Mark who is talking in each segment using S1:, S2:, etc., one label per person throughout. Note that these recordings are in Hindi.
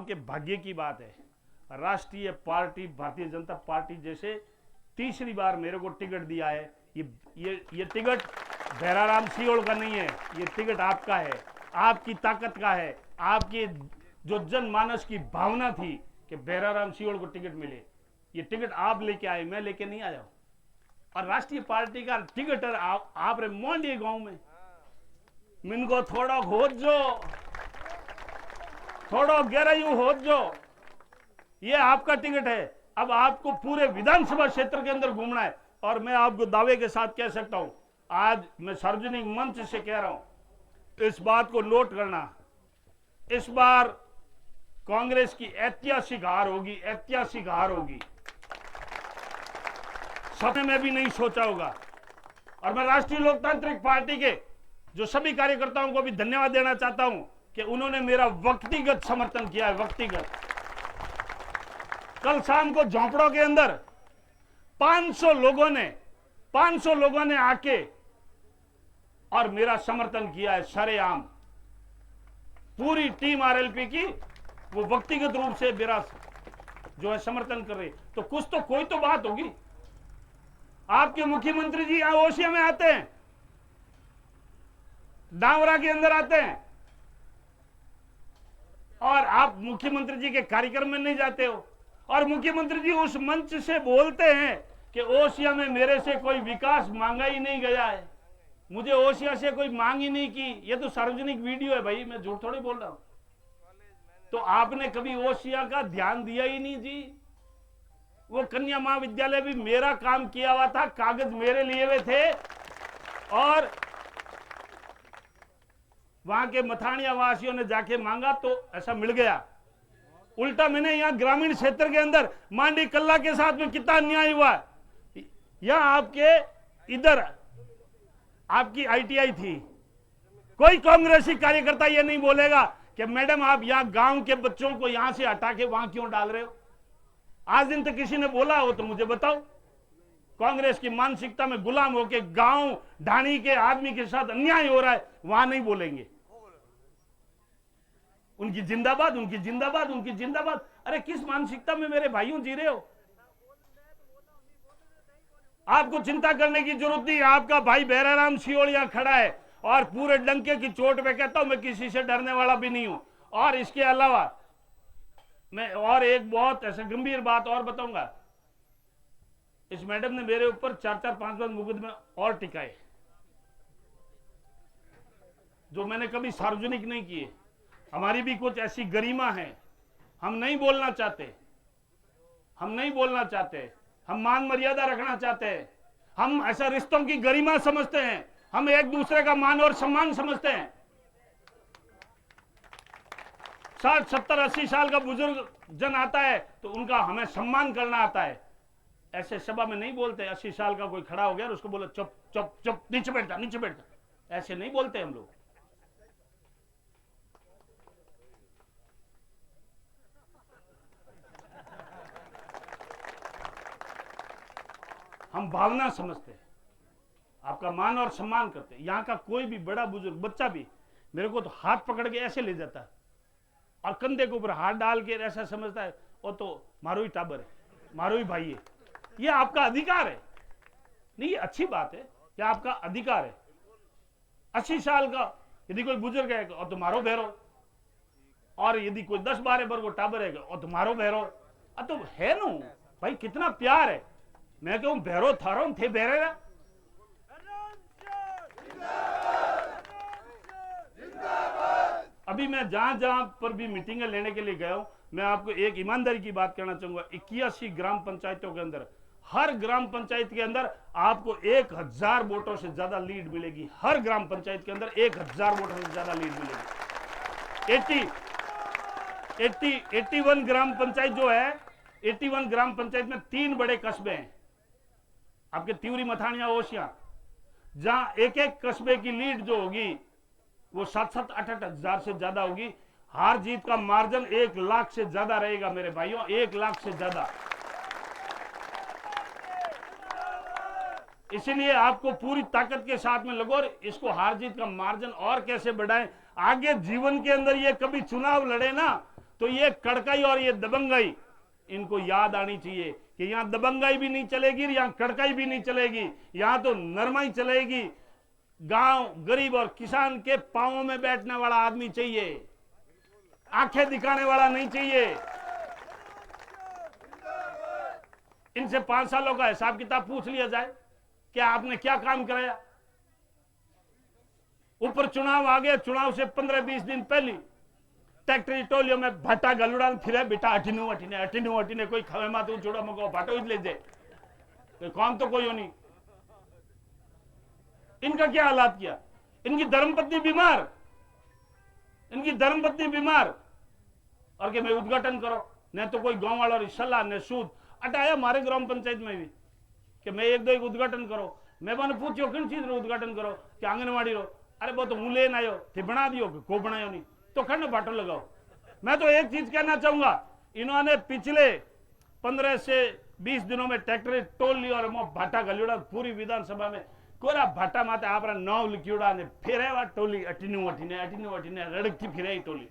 S1: के भाग्य की बात है, राष्ट्रीय पार्टी भारतीय जनता पार्टी जैसे तीसरी बार मेरे को टिकट दिया है। ये टिकट भैराराम सियोल का नहीं है, ये टिकट आपका है, आपकी ताकत का है, आपकी जो जनमानस की भावना थी कि भैराराम सियोल को टिकट मिले, ये टिकट आप लेके आए, मैं लेके नहीं आया। और राष्ट्रीय पार्टी का टिकट आप रे मोंडिया गांव में मिनको थोड़ा खोज जो, थोड़ा गहराई हो जो, ये आपका टिकट है। अब आपको पूरे विधानसभा क्षेत्र के अंदर घूमना है। और मैं आपको दावे के साथ कह सकता हूं, आज मैं सार्वजनिक मंच से कह रहा हूं, इस बात को नोट करना, इस बार कांग्रेस की ऐतिहासिक हार होगी, ऐतिहासिक हार होगी, सपने में भी नहीं सोचा होगा। और मैं राष्ट्रीय लोकतांत्रिक पार्टी के जो सभी कार्यकर्ताओं को भी धन्यवाद देना चाहता हूं कि उन्होंने मेरा व्यक्तिगत समर्थन किया है, व्यक्तिगत। कल शाम को झोंपड़ों के अंदर 500 लोगों ने आके और मेरा समर्थन किया है सरेआम। पूरी टीम आरएलपी की वो व्यक्तिगत रूप से मेरा जो है समर्थन कर रही। तो कुछ तो कोई तो बात होगी। आपके मुख्यमंत्री जी यहां ओसिया में आते हैं, डावरा के अंदर आते हैं, और आप मुख्यमंत्री जी के कार्यक्रम में नहीं जाते हो। और मुख्यमंत्री जी उस मंच से बोलते हैं कि ओसिया में मेरे से कोई विकास मांगा ही नहीं गया है, मुझे ओसिया से कोई मांग ही नहीं की। ये तो सार्वजनिक वीडियो है भाई, मैं झूठ थोड़ी बोल रहा हूं। तो आपने कभी ओसिया का ध्यान दिया ही नहीं जी। वो कन्या महाविद्यालय भी मेरा काम किया हुआ था, कागज मेरे लिए हुए थे, और वहां के मथानिया वासियों ने जाके मांगा तो ऐसा मिल गया। उल्टा मैंने यहां ग्रामीण क्षेत्र के अंदर मांडी कल्ला के साथ में कितना अन्याय हुआ। यहां आपके इधर आपकी आईटीआई थी, कोई कांग्रेसी कार्यकर्ता ये नहीं बोलेगा कि मैडम आप यहां गांव के बच्चों को यहां से हटा के वहां क्यों डाल रहे हो। आज दिन तक किसी ने बोला हो तो मुझे बताओ। कांग्रेस की मानसिकता में गुलाम होकर गांव ढाणी के आदमी के साथ अन्याय हो रहा है, वहां नहीं बोलेंगे। उनकी जिंदाबाद, उनकी जिंदाबाद, उनकी जिंदाबाद। अरे किस मानसिकता में मेरे भाइयों जी रहे हो। आपको चिंता करने की जरूरत नहीं। आपका भाई भैराराम सियोल यहां खड़ा है और पूरे डंके की चोट पे कहता हूं मैं किसी से डरने वाला भी नहीं हूं। और इसके अलावा मैं और एक बहुत ऐसा गंभीर बात और बताऊंगा। इस मैडम ने मेरे ऊपर 4-4, 5-5 मुकदमे और टिकाए जो मैंने कभी सार्वजनिक नहीं किए। हमारी भी कुछ ऐसी गरिमा है, हम नहीं बोलना चाहते, हम नहीं बोलना चाहते, हम मान मर्यादा रखना चाहते हैं। हम ऐसा रिश्तों की गरिमा समझते हैं, हम एक दूसरे का मान और सम्मान समझते हैं। 60, 70, 80 साल का बुजुर्ग जन आता है तो उनका हमें सम्मान करना आता है। ऐसे सभा में नहीं बोलते 80 साल का कोई खड़ा हो गया और उसको बोले चुप चुप चुप, नीचे बैठ जा, नीचे बैठ जा। ऐसे नहीं बोलते हम लोग। हम भावना समझते हैं, आपका मान और सम्मान करते हैं। यहां का कोई भी बड़ा बुजुर्ग बच्चा भी मेरे को तो हाथ पकड़ के ऐसे ले जाता है और कंधे के ऊपर हाथ डाल के ऐसा समझता है वो तो मारो ही टाबर है, मारो ही भाई है। ये आपका अधिकार है। नहीं, ये अच्छी बात है कि आपका अधिकार है। 80 साल का यदि कोई बुजुर्ग है और तुम्हारो भैरो, और यदि कोई 10-12 वर्ग को टाबर है और तुम्हारो भैरो, तो है नो भाई, कितना प्यार है। मैं कहूं भैरो थारो थे भैरेरा। अभी मैं जहां जहां पर भी मीटिंगें लेने के लिए गया हूं, मैं आपको एक ईमानदारी की बात कहना चाहूंगा। 81 ग्राम पंचायतों के अंदर, हर ग्राम पंचायत के अंदर आपको 1000 वोटों से ज्यादा लीड मिलेगी। हर ग्राम पंचायत के अंदर 1000 वोटों से ज्यादा लीड मिलेगी। 81 ग्राम पंचायत जो है, 81 ग्राम पंचायत में 3 बड़े कस्बे हैं आपके, त्यूरी, मथानिया, ओसिया, जहां एक एक कस्बे की लीड जो होगी वो 7-7, 8-8 हजार से ज्यादा होगी। हार जीत का मार्जिन 1 लाख से ज्यादा रहेगा मेरे भाइयों, 1 लाख से ज्यादा। इसलिए आपको पूरी ताकत के साथ में लगो और इसको हार जीत का मार्जिन और कैसे बढ़ाएं। आगे जीवन के अंदर ये कभी चुनाव लड़े ना तो ये कड़काई और ये दबंगाई इनको याद आनी चाहिए कि यहां दबंगाई भी नहीं चलेगी, यहां कड़काई भी नहीं चलेगी, यहां तो नरमाई चलेगी। गांव गरीब और किसान के पांवों में बैठने वाला आदमी चाहिए, आंखें दिखाने वाला नहीं चाहिए। इनसे 5 सालों का हिसाब किताब पूछ लिया जाए कि आपने क्या काम कराया। ऊपर चुनाव आ गया, चुनाव से 15-20 दिन पहले ट्रैक्टर टोलियों में भट्टा गलुड़ान फिरे बेटा अठीने कोई खवे मातू चूड़ा मको भाटो ही ले जाए, कोई काम तो कोई हो नहीं। इनका क्या हालात किया, इनकी धर्मपत्नी बीमार, इनकी धर्मपत्नी बीमार और कि मैं उद्घाटन करो, न तो कोई गांव वालों सलाह न सूद अटाया मारे ग्राम पंचायत में भी कि मैं एक दो एक उद्घाटन करो। मैं मैंने पूछो किन चीज रो उद्घाटन करो कि आंगनवाड़ी रो, अरे वो तो मुँह लेन आयो थे बना दियो, को बनायो नहीं तो खंड बाटो लगाओ। मैं तो एक चीज कहना चाहूंगा, इन्होंने पिछले 15 से 20 दिनों में ट्रैक्टर टोल ली और भाटा गलियोड़ा पूरी विधानसभा में कोरा भाटा माते आप नाव लिखियोड़ा ने फेरेवा टोली अटीने रड़कती फिरे टोली।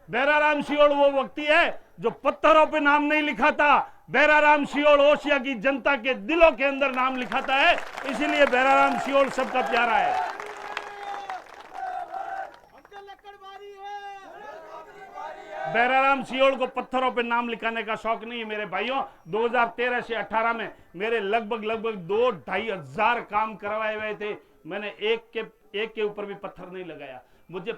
S1: बैराराम सियोल वो व्यक्ति है जो पत्थरों पे नाम नहीं लिखाता, बैराराम सियोल ओसिया की जनता के दिलों के अंदर नाम लिखाता है, इसीलिए बैराराम सियोल सबका प्यारा है। बैराराम सियोल को पत्थरों पे नाम लिखाने का शौक नहीं है मेरे भाइयों। 2013 से 18 में मेरे लगभग 2-2.5 हजार काम करवाए हुए थे, मैंने एक के ऊपर भी पत्थर नहीं लगाया। मुझे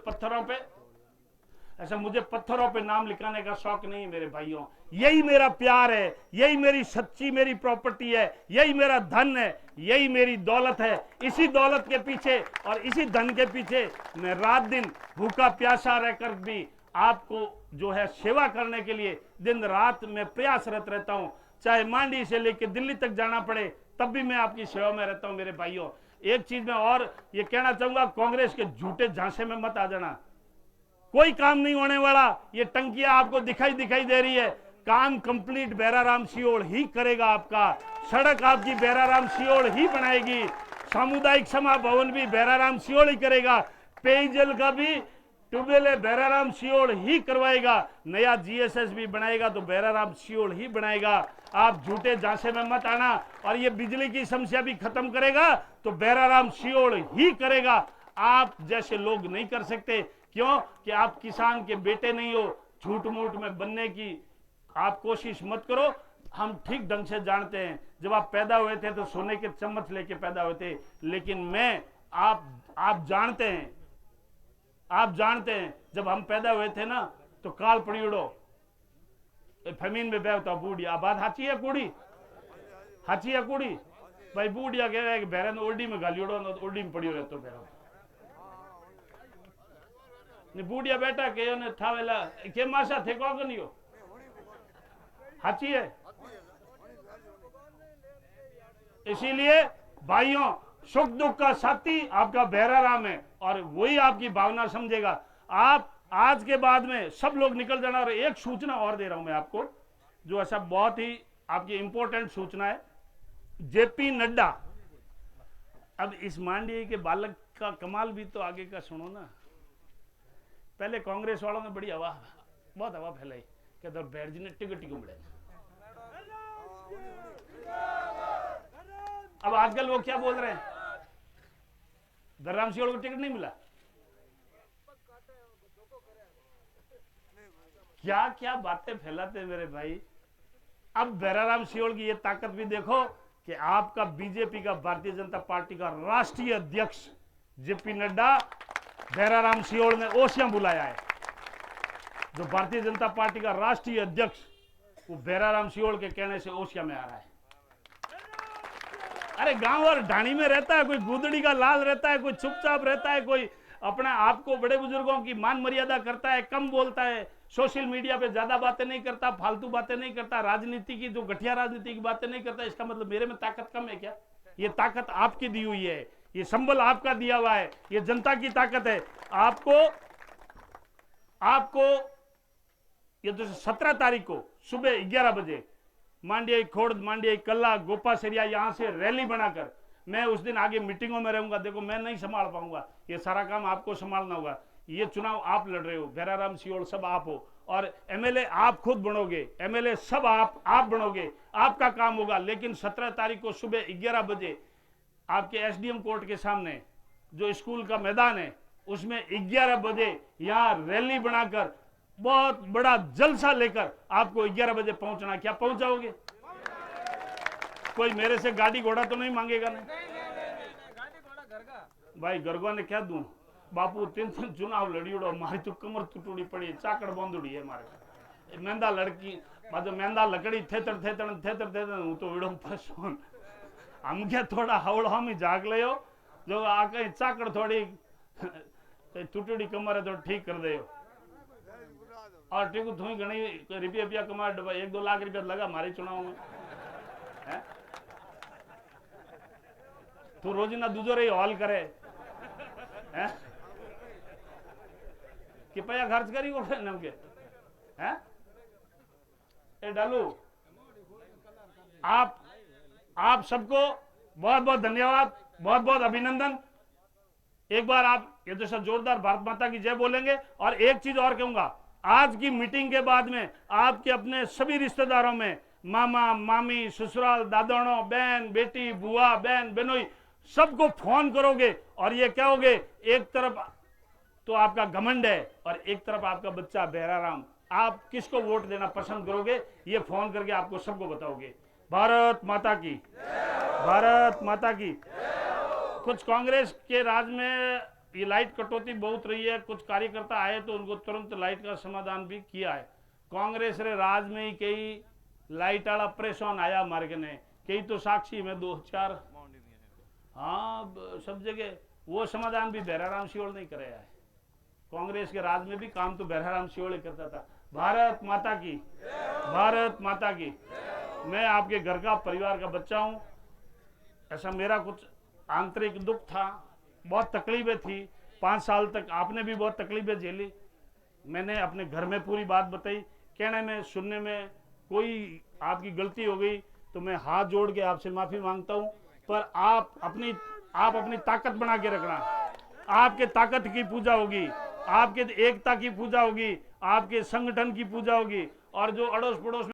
S1: पत्थरों पे नाम लिखाने का शौक नहीं है मेरे भाइयों। यही मेरा प्यार है, यही मेरी सच्ची मेरी प्रॉपर्टी है, यही मेरा धन है, यही मेरी दौलत है। इसी दौलत के पीछे और इसी धन के पीछे मैं रात दिन भूखा प्यासा रहकर भी आपको जो है सेवा करने के लिए दिन रात में प्रयासरत रहता हूं। चाहे मांडी से लेकर दिल्ली तक जाना पड़े तब भी मैं आपकी सेवा में रहता हूं मेरे भाइयों। एक चीज मैं और ये कहना चाहूंगा, कांग्रेस के झूठे झांसे में मत आ जाना, कोई काम नहीं होने वाला। ये टंकियां आपको दिखाई दे रही है, काम कंप्लीट बैराराम सियोल ही करेगा। आपका सड़क आपकी बैराराम सियोल ही बनाएगी, सामुदायिक सभा भवन भी बैराराम सियोल ही करेगा, पेयजल का भी ट्यूबवेल बैराराम सियोल ही करवाएगा, नया जीएसएस भी बनाएगा तो बैराराम सियोल ही बनाएगा। आप झूठे झांसे में मत आना। और ये बिजली की समस्या भी खत्म करेगा तो बैराराम सियोल ही करेगा। आप जैसे लोग नहीं कर सकते, क्यों कि आप किसान के बेटे नहीं हो। झूठ मूठ में बनने की आप कोशिश मत करो। हम ठीक ढंग से जानते हैं, जब आप पैदा हुए थे तो सोने के चम्मच लेके पैदा हुए थे, लेकिन मैं आप जानते हैं जब हम पैदा हुए थे ना तो काल पड़ियोड़ो फमीन में बैठता बूढ़िया बात हाची है कूड़ी भाई बूढ़िया कह रहे बैरन ओडी में गालियोड़ो ओडी में पड़ियो रहतो बैरो ने बूढ़िया बेटा के ने थावेला के मासा थे को गनियो हाची है। इसीलिए भाइयों, सुख दुख का साथी आपका बैराराम है और वही आपकी भावना समझेगा। आप आज के बाद में सब लोग निकल जाना। और एक सूचना और दे रहा हूं मैं आपको, जो ऐसा बहुत ही आपकी इंपॉर्टेंट सूचना है। जेपी नड्डा, अब इस मांडी के बालक का कमाल भी तो आगे का सुनो ना। पहले कांग्रेस वालों ने बड़ी बहुत हवा फैलाई कि बैठ जी ने टिकट मिले। अब आजकल वो क्या बोल रहे हैं, बैराराम सियोल को टिकट नहीं मिला। क्या क्या बातें फैलाते हैं मेरे भाई। अब बैराराम सियोल की ये ताकत भी देखो कि आपका बीजेपी का, भारतीय जनता पार्टी का राष्ट्रीय अध्यक्ष जेपी नड्डा बैराराम सियोल ने ओसिया बुलाया है। जो भारतीय जनता पार्टी का राष्ट्रीय अध्यक्ष वो बैराराम सियोल के कहने से ओसिया में आ रहा है। अरे गांव और ढाणी में रहता है, कोई गुदड़ी का लाल रहता है, कोई चुपचाप रहता है, कोई अपने आप को बड़े बुजुर्गों की मान मर्यादा करता है, कम बोलता है, सोशल मीडिया पे ज्यादा बातें नहीं करता, फालतू बातें नहीं करता, राजनीति की जो घटिया राजनीति की बातें नहीं करता। इसका मतलब मेरे में ताकत कम है क्या? ये ताकत आपकी दी हुई है, ये संबल आपका दिया हुआ है, ये जनता की ताकत है। आपको ये तो 17 तारीख को सुबह 11 बजे मांडियाई खोड़, मांडियाई कल्ला, गोपासरिया, यहां से रैली बनाकर मैं उस दिन आगे मीटिंगों में रहूंगा। देखो मैं नहीं संभाल पाऊंगा, ये सारा काम आपको संभालना होगा। ये चुनाव आप लड़ रहे हो, बैराराम सियोल सब आप हो, और एमएलए आप खुद बनोगे, एमएलए सब आप बनोगे, आपका काम होगा। लेकिन 17 तारीख को सुबह 11 बजे आपके एसडीएम कोर्ट के सामने जो स्कूल का मैदान है उसमें 11 बजे यहां रैली बनाकर बहुत बड़ा जलसा लेकर आपको 11 बजे पहुंचना। क्या पहुंचाओगे? कोई मेरे से गाड़ी घोड़ा तो नहीं मांगेगा ना? भाई गरगवा ने क्या दूं? बापू 3 चुनाव लड़ियोड़ो, मारी तो कमर टूटी पड़ी, चाकड़ बांधुड़ी है मारे। मेंदा लड़की बाजू मेंदा लकड़ी थेतर हूं तो विड़ो फसोन। हम क्या थोड़ा हवड़ा में जाग ले जो आ कहीं चाकड़ थोड़ी टूटी कमर है तो ठीक कर दे। और ठीक थोड़ी घनी रुपया कमा 1-2 लाख रुपया लगा मारे चुनाव में। तू रोजीना दूजो रही हॉल करे है? कि पैसा खर्च करी वो नमके हैं? ए डालू आप सबको बहुत बहुत धन्यवाद, बहुत बहुत अभिनंदन। एक बार आप ये जैसा जोरदार भारत माता की जय बोलेंगे। और एक चीज और कहूंगा, आज की मीटिंग के बाद में आपके अपने सभी रिश्तेदारों में मामा मामी ससुराल दादाणो बहन बेटी बुआ बहन बेनोई सबको फोन करोगे और ये कहोगे एक तरफ तो आपका घमंड है और एक तरफ आपका बच्चा बहराराम, आप किसको वोट देना पसंद करोगे ये फोन करके आपको सबको बताओगे। भारत माता की, भारत माता की। कुछ कांग्रेस के राज में ये लाइट कटौती बहुत रही है, कुछ कार्यकर्ता आए तो उनको तुरंत लाइट का समाधान भी किया है। कांग्रेस रे राज में ही कई लाइट वाला परेशान आया मार्ग ने, कई तो साक्षी में 2-4 हाँ सब जगह वो समाधान भी बहराराम सियोल नहीं कराया है। कांग्रेस के राज में भी काम तो बहराराम सियोल ही करता था। भारत माता की, भारत माता की। मैं आपके घर का परिवार का बच्चा हूं। ऐसा मेरा कुछ आंतरिक दुख था, बहुत तकलीफें थी। 5 साल तक आपने भी बहुत तकलीफें झेली। मैंने अपने घर में पूरी बात बताई, कहने में सुनने में कोई आपकी गलती हो गई तो मैं हाथ जोड़ के आपसे माफी मांगता हूं। पर आप अपनी ताकत बना के रखना। आपके ताकत की पूजा होगी, आपके एकता की पूजा होगी, आपके संगठन की पूजा होगी। और जो अड़ोस पड़ोस